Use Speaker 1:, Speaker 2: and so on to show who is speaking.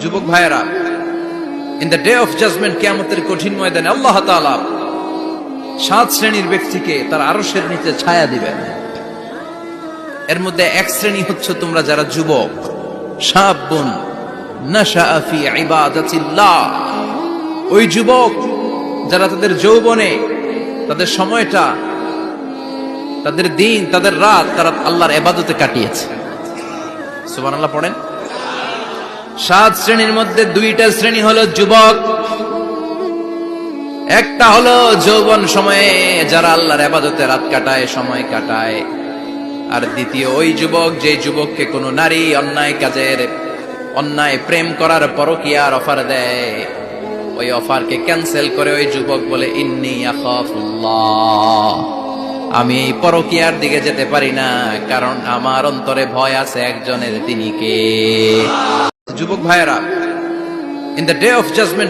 Speaker 1: যুবক ভাইয়েরা, in the day of judgement, কিয়ামতের কঠিন ময়দানে আল্লাহ তাআলা 7 শ্রেণীর ব্যক্তিকে তার আরশের নিচে ছায়া দিবেন। এর মধ্যে এক শ্রেণী হচ্ছে তোমরা যারা যুবক, শাবুন নাশাআ ফি ইবাদাতিল্লাহ, ওই যুবক যারা তাদের যৌবনে তাদের সময়টা, তাদের দিন, তাদের রাত তারা আল্লাহর ইবাদতে কাটিয়েছে। সুবহানাল্লাহ পড়েন। 7 শ্রেণীর মধ্যে 2টা শ্রেণী হলো যুবক। একটা হলো যৌবন সময়ে যারা আল্লাহর ইবাদতে রাত কাটায়, সময় কাটায়। আর দ্বিতীয় ওই যুবক, যে যুবককে কোনো নারী অন্যায় কাজের, অন্যায় প্রেম করার পরকীয়ার অফার দেয়, ওই অফারকে ক্যান্সেল করে ওই যুবক বলে ইন্নী আখাফুল্লাহ, আমি এই পরকীয়ার দিকে যেতে পারি না, কারণ আমার অন্তরে ভয় আছে একজনের, তিনি কে? যুবক ভাইয়েরা, in the day of judgement